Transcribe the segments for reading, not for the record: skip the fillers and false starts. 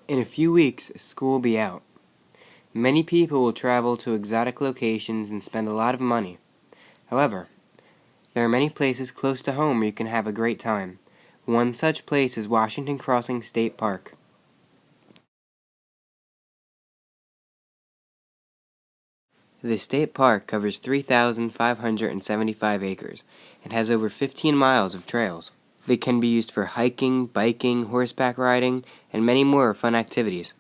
In a few weeks, school will be out. Many people will travel to exotic locations and spend a lot of money. However, there are many places close to home where you can have a great time. One such place is Washington Crossing State Park. The state park covers 3,575 acres and has over 15 miles of trails. They can be used for hiking, biking, horseback riding, and many more fun activities.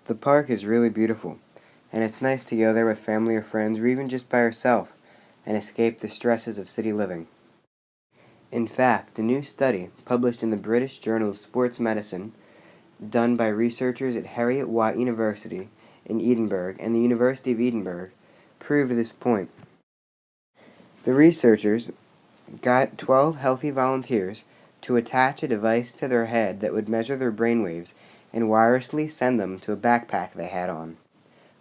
The park is really beautiful, and it's nice to go there with family or friends or even just by yourself and escape the stresses of city living. In fact, a new study published in the British Journal of Sports Medicine, done by researchers at Heriot-Watt University in Edinburgh and the University of Edinburgh, proved this point. The researchers got 12 healthy volunteers to attach a device to their head that would measure their brainwaves and wirelessly send them to a backpack they had on.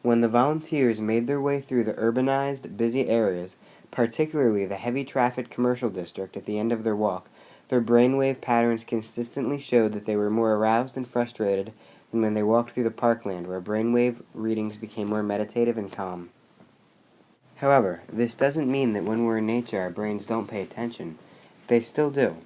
When the volunteers made their way through the urbanized, busy areas, particularly the heavy traffic commercial district at the end of their walk, their brainwave patterns consistently showed that they were more aroused and frustrated than when they walked through the parkland, where brainwave readings became more meditative and calm. However, this doesn't mean that when we're in nature our brains don't pay attention. They still do.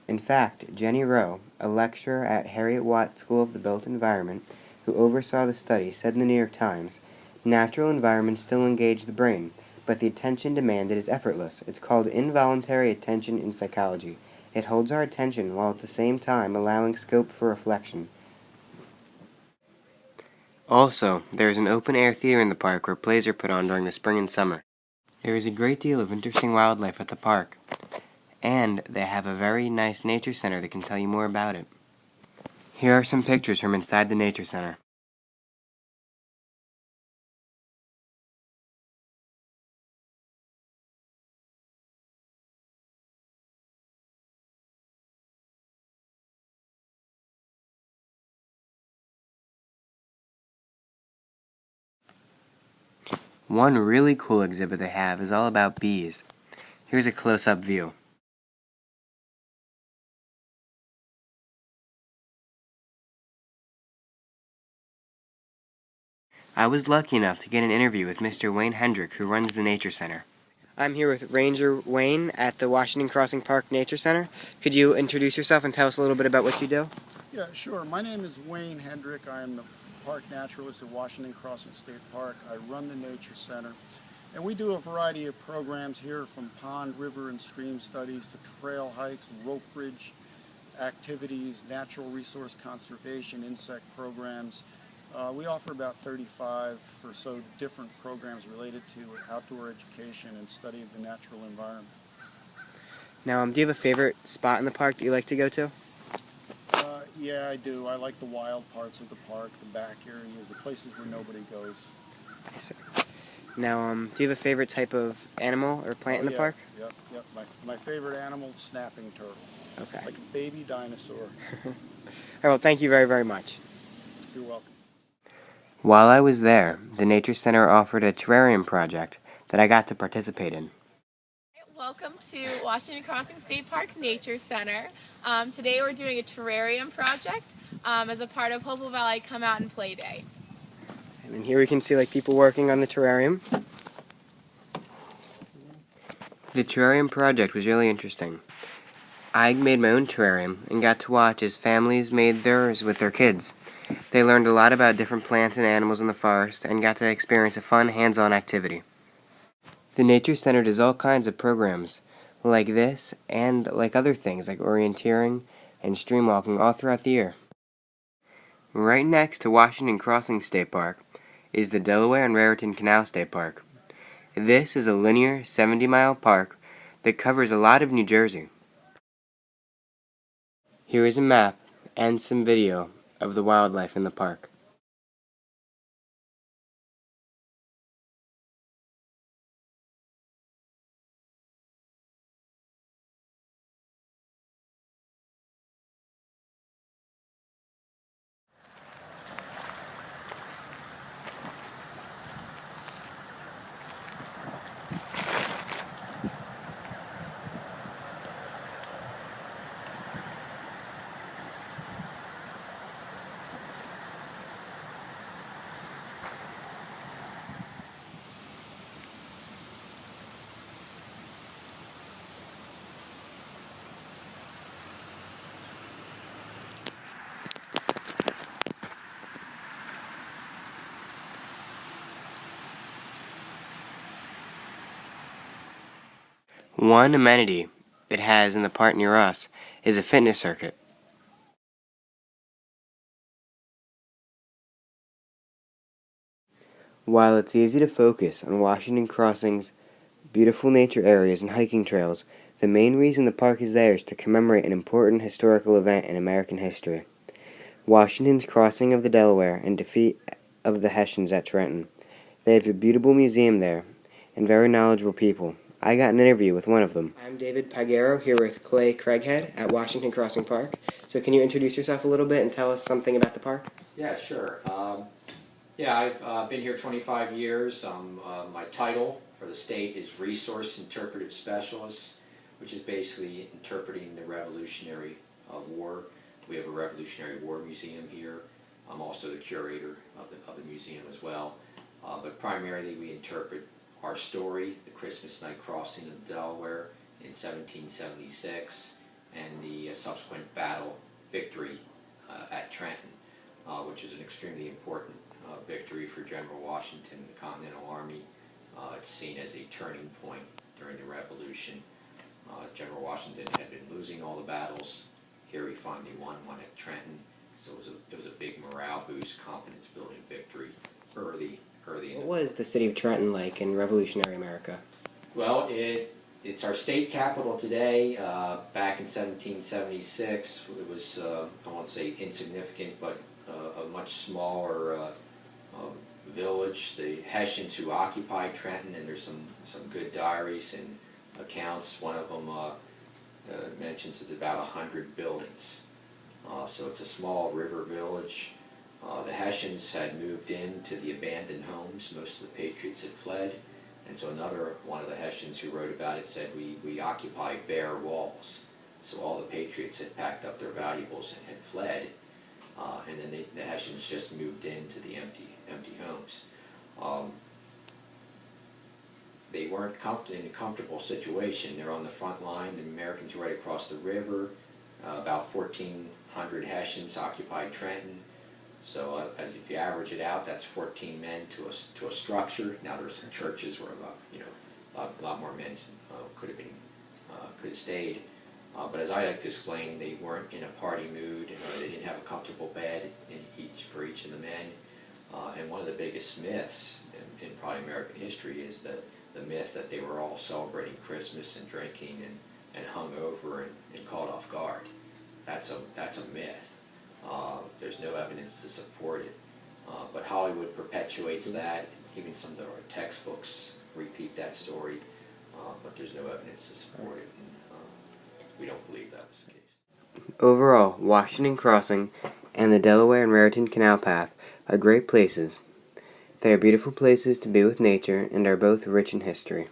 In fact, Jenny Rowe, a lecturer at Heriot-Watt School of the Built Environment, who oversaw the study, said in the New York Times, "Natural environments still engage the brain, but the attention demanded is effortless. It's called involuntary attention in psychology. It holds our attention while at the same time allowing scope for reflection." Also, there is an open-air theater in the park where plays are put on during the spring and summer. There is a great deal of interesting wildlife at the park, and they have a very nice nature center that can tell you more about it. Here are some pictures from inside the nature center. One really cool exhibit they have is all about bees. Here's a close-up view. I was lucky enough to get an interview with Mr. Wayne Hendrick, who runs the Nature Center. I'm here with Ranger Wayne at the Washington Crossing Park Nature Center. Could you introduce yourself and tell us a little bit about what you do? Yeah, sure. My name is Wayne Hendrick. I am the park naturalist at Washington Crossing State Park. I run the Nature Center. And we do a variety of programs here, from pond, river, and stream studies to trail hikes, rope bridge activities, natural resource conservation, insect programs. We offer about 35 or so different programs related to outdoor education and study of the natural environment. Now, do you have a favorite spot in the park that you like to go to? Yeah, I do. I like the wild parts of the park, the back areas, the places where nobody goes. Yes, sir. Now, do you have a favorite type of animal or plant in the park? Yep. My favorite animal, snapping turtle. Okay. Like a baby dinosaur. All right, well, thank you very, very much. You're welcome. While I was there, the Nature Center offered a terrarium project that I got to participate in. Welcome to Washington Crossing State Park Nature Center. Today we're doing a terrarium project as a part of Hopewell Valley Come Out and Play Day. And here we can see people working on the terrarium. The terrarium project was really interesting. I made my own terrarium and got to watch as families made theirs with their kids. They learned a lot about different plants and animals in the forest and got to experience a fun hands-on activity. The Nature Center does all kinds of programs like this and like other things like orienteering and stream walking all throughout the year. Right next to Washington Crossing State Park is the Delaware and Raritan Canal State Park. This is a linear 70-mile park that covers a lot of New Jersey. Here is a map and some video of the wildlife in the park. One amenity it has in the park near us is a fitness circuit. While it's easy to focus on Washington Crossing's beautiful nature areas and hiking trails, the main reason the park is there is to commemorate an important historical event in American history: Washington's crossing of the Delaware and defeat of the Hessians at Trenton. They have a beautiful museum there and very knowledgeable people. I got an interview with one of them. I'm David Piegaro here with Clay Craighead at Washington Crossing Park. So can you introduce yourself a little bit and tell us something about the park? Yeah, sure. I've been here 25 years. My title for the state is Resource Interpretive Specialist, which is basically interpreting the Revolutionary War. We have a Revolutionary War museum here. I'm also the curator of the museum as well. But primarily we interpret our story, the Christmas night crossing of the Delaware in 1776, and the subsequent battle victory at Trenton, which is an extremely important victory for General Washington and the Continental Army. It's seen as a turning point during the Revolution. General Washington had been losing all the battles. Here he finally won one at Trenton, so it was a big morale boost, confidence building victory early in What was the city of Trenton like in Revolutionary America? Well, it's our state capital today. Back in 1776, it was, I won't say insignificant, but a much smaller village. The Hessians who occupied Trenton, and there's some good diaries and accounts. One of them mentions it's about 100 buildings. So it's a small river village. The Hessians had moved into the abandoned homes. Most of the Patriots had fled. And so another one of the Hessians who wrote about it said, we occupy bare walls. So all the Patriots had packed up their valuables and had fled. And then the Hessians just moved into the empty homes. They weren't in a comfortable situation. They're on the front line. The Americans were right across the river. About 1,400 Hessians occupied Trenton. So if you average it out, that's 14 men to a structure. Now there's some churches where a lot more men could have stayed. But as I like to explain, they weren't in a party mood. They didn't have a comfortable bed for each of the men. And one of the biggest myths in probably American history is the myth that they were all celebrating Christmas and drinking and hung over and caught off guard. That's a myth. There's no evidence to support it. But Hollywood perpetuates that. Even some of our textbooks repeat that story. But there's no evidence to support it. And, we don't believe that was the case. Overall, Washington Crossing and the Delaware and Raritan Canal Path are great places. They are beautiful places to be with nature and are both rich in history.